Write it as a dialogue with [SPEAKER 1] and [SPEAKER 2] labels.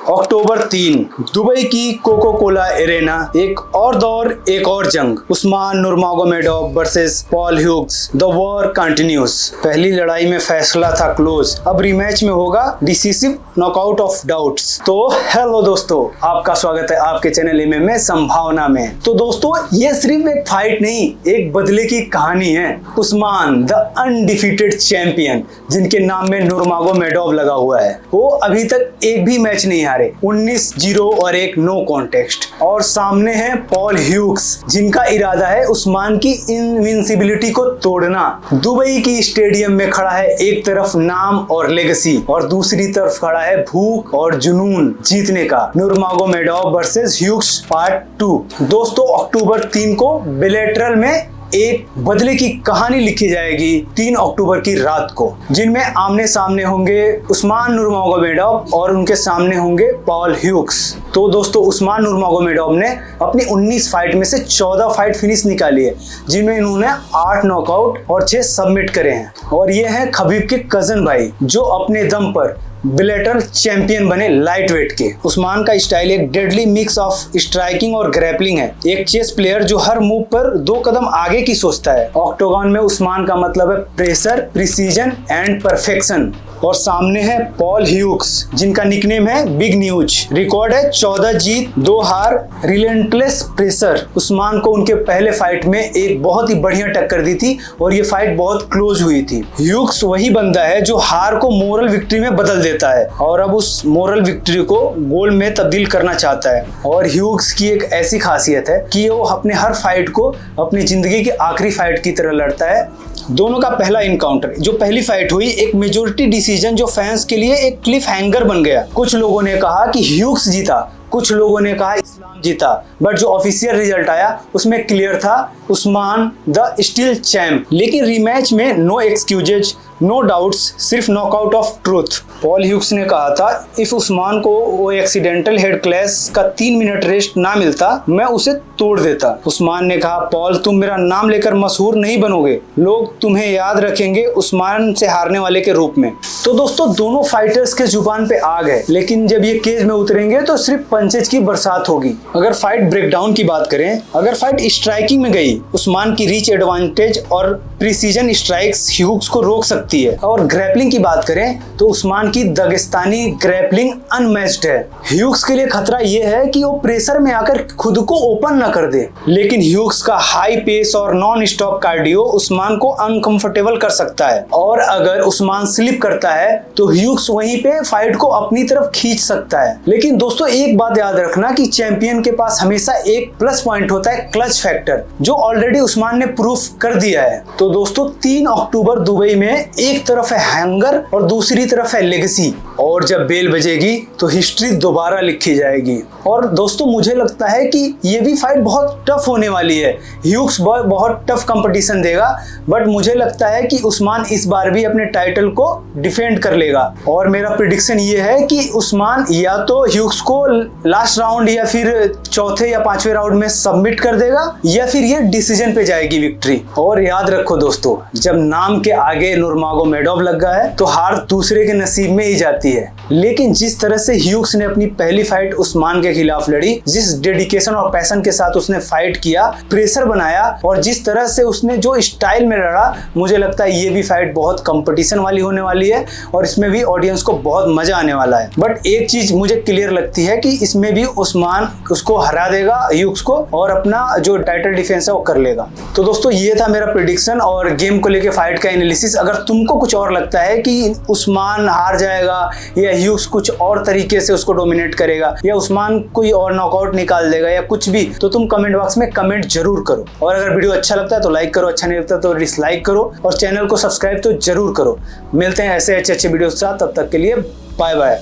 [SPEAKER 1] अक्टूबर 3 Dubai की Coca Cola Arena, एक और दौर एक और जंग। Usman Nurmagomedov versus Paul Hughes, the war continues. पहली लड़ाई में फैसला था क्लोज, अब रीमैच में होगा डिसिसिव नॉकआउट ऑफ डाउट्स। तो हेलो दोस्तों, आपका स्वागत है आपके चैनल एमएमए संभावना में। तो दोस्तों, ये सिर्फ एक फाइट नहीं, एक बदले की कहानी है। उस्मान द अनडिफीटेड चैंपियन, जिनके नाम में नूरमागोमेडोव लगा हुआ है, वो अभी तक एक भी मैच नहीं हारे, 19-0 और एक नो कॉन्टेस्ट। और सामने है पॉल ह्यूग्स, जिनका इरादा है उस्मान की इनविंसिबिलिटी को तोड़ना। दुबई की स्टेडियम में खड़ा है एक तरफ नाम और लेगेसी, और दूसरी तरफ खड़ा है भूख और जुनून जीतने का। नूरमागोमेडोव वर्सेस ह्यूग्स पार्ट 2। दोस्तों, अक्टूबर 3 को बिलेटरल में एक बदले की कहानी लिखी जाएगी 3 अक्टूबर की रात को, जिनमें आमने सामने होंगे उस्मान नूरमागोमेडोव और उनके सामने होंगे पॉल ह्यूग्स। तो दोस्तों, उस्मान नूरमागोमेडोव ने अपनी 19 फाइट में से 14 फाइट फिनिश निकाली है, जिनमें इन्होंने 8 नॉकआउट और 6 सबमिट करे हैं। और ये है खबीब के कजन भाई, जो अपने दम पर बिलेटरल चैंपियन बने लाइट वेट के। उस्मान का स्टाइल एक डेडली मिक्स ऑफ स्ट्राइकिंग और ग्रैपलिंग है, एक चेस प्लेयर जो हर मूव पर 2 कदम आगे की सोचता है। ऑक्टोगन में उस्मान का मतलब है प्रेशर, प्रिसीजन एंड परफेक्शन। और सामने है पॉल ह्यूग्स, जिनका निकनेम है बिग न्यूज। रिकॉर्ड है 14 जीत 2 हार, रिलेंटलेस प्रेशर। उस्मान को उनके पहले फाइट में एक बहुत ही बढ़िया टक्कर दी थी और ये फाइट बहुत क्लोज हुई थी। ह्यूग्स वही बंदा है जो हार को मोरल विक्ट्री में बदल देता है और अब उस मोरल विक्ट्री को गोल में तब्दील करना चाहता है। और ह्यूग्स की एक ऐसी खासियत है कि वो अपने हर फाइट को अपनी जिंदगी की आखिरी फाइट की तरह लड़ता है। दोनों का पहला इनकाउंटर, जो पहली फाइट हुई, एक मेजोरिटी डिसीजन जो फैंस के लिए एक क्लिफ हैंगर बन गया। कुछ लोगों ने कहा कि ह्यूग्स जीता, कुछ लोगों ने कहा इस्लाम जीता, बट जो ऑफिशियल रिजल्ट आया उसमें क्लियर था उस्मान द स्टिल चैंप। लेकिन रीमैच में नो एक्सक्यूजेज, नो डाउट्स, सिर्फ knockout of truth. Paul Hughes ने कहा था, इफ उस्मान को वो एक्सीडेंटल हेड क्लैश का 3 मिनट रेस्ट ना मिलता, मैं उसे तोड़ देता। उस्मान ने कहा, पॉल तुम मेरा नाम लेकर मशहूर नहीं बनोगे, लोग तुम्हें याद रखेंगे उस्मान से हारने वाले के रूप में। तो दोस्तों, दोनों फाइटर्स के जुबान पे आग है, लेकिन जब ये केज में उतरेंगे तो सिर्फ पंचेज की बरसात होगी। अगर फाइट ब्रेकडाउन की बात करें, अगर फाइट स्ट्राइकिंग में गई, उस्मान की रीच एडवांटेज और प्रिसीजन स्ट्राइक्स ह्यूग्स को रोक सकती है। और ग्रैपलिंग की बात करें तो उस्मान की दगस्तानी ग्रैपलिंग अनमैच्ड है। ह्यूग्स के लिए खतरा यह है कि वो प्रेशर में आकर खुद को ओपन न कर दे, लेकिन ह्यूग्स का हाई पेस और नॉन स्टॉप कार्डियो उस्मान को अनकंफर्टेबल कर सकता है। और अगर उस्मान स्लिप करता है तो ह्यूग्स वहीं पे फाइट को अपनी तरफ खींच सकता है। लेकिन दोस्तों, एक बात याद रखना कि चैंपियन के पास हमेशा एक प्लस पॉइंट होता है, क्लच फैक्टर, जो ऑलरेडी उस्मान ने प्रूफ कर दिया है। तो दोस्तों, 3 अक्टूबर दुबई में एक तरफ है हैंगर और दूसरी तरफ है लेगेसी, और जब बेल बजेगी तो हिस्ट्री दोबारा लिखी जाएगी। और दोस्तों, मुझे लगता है कि ये भी फाइट बहुत टफ होने वाली है। ह्यूग्स बहुत टफ कंपटीशन देगा, बट मुझे लगता है कि उस्मान इस बार भी अपने टाइटल को डिफेंड कर लेगा। और मेरा प्रेडिक्शन ये है कि उस्मान या तो ह्यूग्स को लास्ट राउंड या फिर चौथे या 5वें राउंड में सबमिट कर देगा, या फिर ये डिसीजन पे जाएगी विक्ट्री। और याद रखो दोस्तों, जब नाम के आगे नूरमागोमेडोव लग गया है तो हार दूसरे के नसीब में ही जाती है। लेकिन जिस तरह से ह्यूग्स ने अपनी पहली फाइट उस्मान के खिलाफ लड़ी, जिस डेडिकेशन और पैशन के साथ उसने फाइट किया, प्रेशर बनाया, और जिस तरह से उसने जो स्टाइल में लड़ा, मुझे लगता है ये भी फाइट बहुत कंपटीशन वाली होने वाली है और इसमें भी ऑडियंस को बहुत मजा आने वाला है। बट एक चीज मुझे क्लियर लगती है कि इसमें भी उस्मान उसको हरा देगा ह्यूग्स को, और अपना जो टाइटल डिफेंस है वो कर लेगा। तो दोस्तों, ये था मेरा प्रेडिक्शन और गेम को लेकर फाइट का एनालिसिस। अगर तुमको कुछ और लगता है कि उस्मान हार जाएगा या ह्यूग्स कुछ और तरीके से उसको डोमिनेट करेगा या उस्मान कोई और नॉकआउट निकाल देगा या कुछ भी, तो तुम कमेंट बॉक्स में कमेंट जरूर करो। और अगर वीडियो अच्छा लगता है तो लाइक करो, अच्छा नहीं लगता तो डिसलाइक करो, और चैनल को सब्सक्राइब तो जरूर करो। मिलते हैं ऐसे अच्छे वीडियो के साथ, तब तक के लिए बाय बाय।